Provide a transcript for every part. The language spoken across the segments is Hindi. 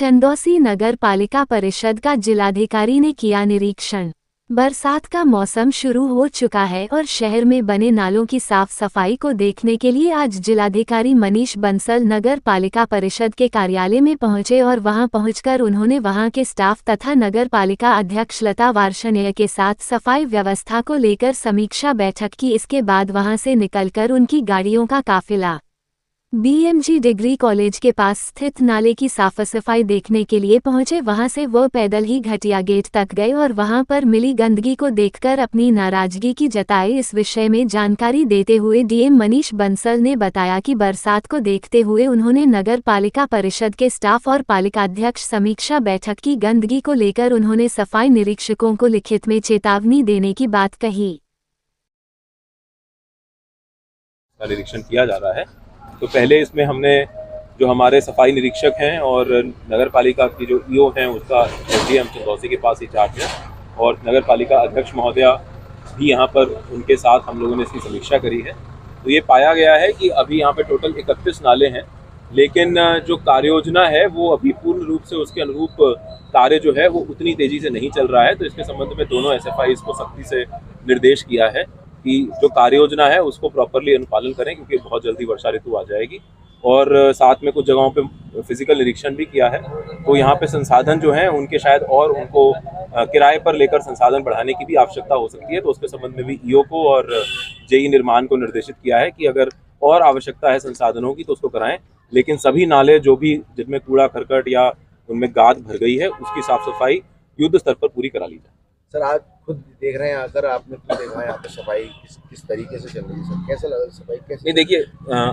चंदौसी नगर पालिका परिषद का जिलाधिकारी ने किया निरीक्षण। बरसात का मौसम शुरू हो चुका है और शहर में बने नालों की साफ सफाई को देखने के लिए आज जिलाधिकारी मनीष बंसल नगर पालिका परिषद के कार्यालय में पहुंचे और वहां पहुंचकर उन्होंने वहां के स्टाफ तथा नगर पालिका अध्यक्ष लता वार्ष्णेय के साथ सफाई व्यवस्था को लेकर समीक्षा बैठक की। इसके बाद वहां से निकलकर उनकी गाड़ियों का काफिला बीएमजी डिग्री कॉलेज के पास स्थित नाले की साफ सफाई देखने के लिए पहुंचे। वहां से वो पैदल ही घटिया गेट तक गए और वहां पर मिली गंदगी को देखकर अपनी नाराजगी की जताई। इस विषय में जानकारी देते हुए डीएम मनीष बंसल ने बताया कि बरसात को देखते हुए उन्होंने नगर पालिका परिषद के स्टाफ और पालिकाध्यक्ष समीक्षा बैठक की। गंदगी को लेकर उन्होंने सफाई निरीक्षकों को लिखित में चेतावनी देने की बात कही। निरीक्षण किया जा रहा है, तो पहले इसमें हमने जो हमारे सफाई निरीक्षक हैं और नगर पालिका की जो ईओ हैं उसका एसडीएम चंदौसी के पास ही चार्ज है और नगर पालिका अध्यक्ष महोदया भी यहाँ पर उनके साथ हम लोगों ने इसकी समीक्षा करी है। तो ये पाया गया है कि अभी यहाँ पे टोटल 31 नाले हैं, लेकिन जो कार्य योजना है वो अभी पूर्ण रूप से उसके अनुरूप कार्य जो है वो उतनी तेज़ी से नहीं चल रहा है। तो इसके संबंध में दोनों एसएफआईज़ को सख्ती से निर्देश किया है कि जो कार्य योजना है उसको प्रॉपरली अनुपालन करें, क्योंकि बहुत जल्दी वर्षा ऋतु आ जाएगी। और साथ में कुछ जगहों पे फिजिकल निरीक्षण भी किया है, तो यहाँ पे संसाधन जो हैं उनके शायद और उनको किराए पर लेकर संसाधन बढ़ाने की भी आवश्यकता हो सकती है। तो उसके संबंध में भी ईओ को और जेई निर्माण को निर्देशित किया है कि अगर और आवश्यकता है संसाधनों की तो उसको कराएं, लेकिन सभी नाले जो भी जिनमें कूड़ा करकट या उनमें गाद भर गई है उसकी साफ सफाई युद्ध स्तर पर पूरी करा ली जाए। सर, आज खुद देख रहे हैं, अगर आपने खुद देखा है यहाँ पे सफाई किस तरीके से चल रही है, सर कैसा लगा सफाई कैसे? नहीं, देखिए,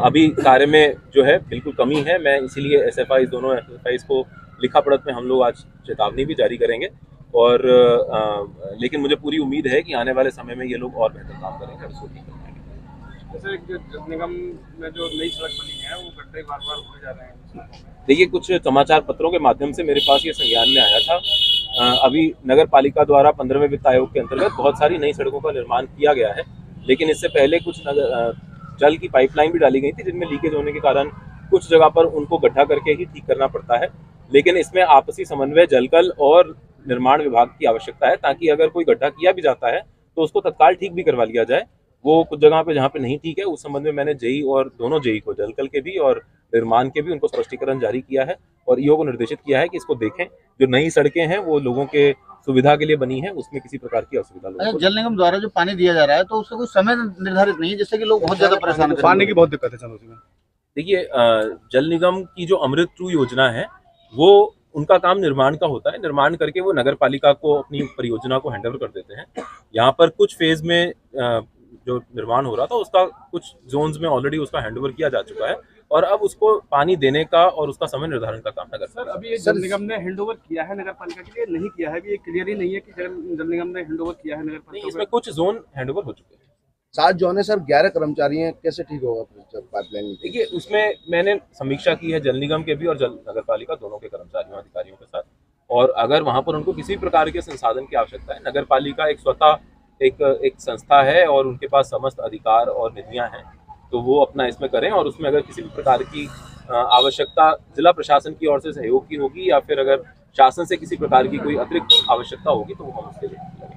अभी कार्य में जो है बिल्कुल कमी है। मैं इसीलिए एसएफआईज़ दोनों एसएफआईज़ को लिखा पढ़त में हम लोग आज चेतावनी भी जारी करेंगे और लेकिन मुझे पूरी उम्मीद है कि आने वाले समय में ये लोग और बेहतर काम करेंगे और इसको ठीक करेंगे। जैसे जल निगम में जो नई सड़क बनी है वो गड्ढे बार-बार हुए जा रहे हैं। देखिए, कुछ समाचार पत्रों के माध्यम से मेरे पास ये संज्ञान में आया था। अभी नगर पालिका द्वारा 15वें वित्त आयोग के अंतर्गत बहुत सारी नई सड़कों का निर्माण किया गया है, लेकिन इससे पहले कुछ जल की पाइपलाइन भी डाली गई थी जिनमें लीकेज होने के कारण कुछ जगह पर उनको गड्ढा करके ही ठीक करना पड़ता है। लेकिन इसमें आपसी समन्वय जलकल और निर्माण विभाग की आवश्यकता है, ताकि अगर कोई गड्ढा किया भी जाता है तो उसको तत्काल ठीक भी करवा लिया जाए। वो कुछ जगह पे जहाँ पे नहीं ठीक है उस संबंध में मैंने जेई और दोनों जेई को, जलकल के भी और निर्माण के भी, उनको स्पष्टीकरण जारी किया है और ईओ को निर्देशित किया है कि इसको देखें। जो नई सड़कें हैं वो लोगों के सुविधा के लिए बनी है, उसमें किसी प्रकार की असुविधा लोगों को। जल निगम द्वारा जो पानी दिया जा रहा है तो उसका कोई समय निर्धारित नहीं है, जिससे कि लोग बहुत ज्यादा परेशान हैं। पानी की बहुत दिक्कत है चंदौसी में। देखिए, जल निगम की जो अमृत 2 योजना है वो उनका काम निर्माण का होता है। निर्माण करके वो नगर पालिका को अपनी परियोजना को हैंडओवर कर देते हैं। यहाँ पर कुछ फेज में जो निर्माण हो रहा था उसका कुछ जोन्स में ऑलरेडी उसका हैंडओवर किया जा चुका है और अब उसको पानी देने का और उसका समय निर्धारण का काम नगर। सर, अभी जल निगम ने हैंडओवर किया है नगर पालिका के लिए, नहीं किया है, अभी ये क्लियर ही नहीं है कि जल निगम ने हैंडओवर किया है नगर पालिका। इसमें कुछ जोन हैंडओवर हो चुके हैं। 7 जोन है सर, 11 कर्मचारी हैं, कैसे ठीक होगा पाइपलाइन? देखिए, उसमें मैंने समीक्षा की है जल निगम के भी और जल नगर पालिका दोनों के कर्मचारियों अधिकारियों के साथ, और अगर वहाँ पर उनको किसी प्रकार के संसाधन की आवश्यकता है, नगर पालिका एक स्वतः एक संस्था है और उनके पास समस्त अधिकार और निधियाँ हैं, तो वो अपना इसमें करें। और उसमें अगर किसी भी प्रकार की आवश्यकता जिला प्रशासन की ओर से सहयोग की होगी या फिर अगर शासन से किसी प्रकार की कोई अतिरिक्त आवश्यकता होगी तो वो हम उसके लिए लगेंगे।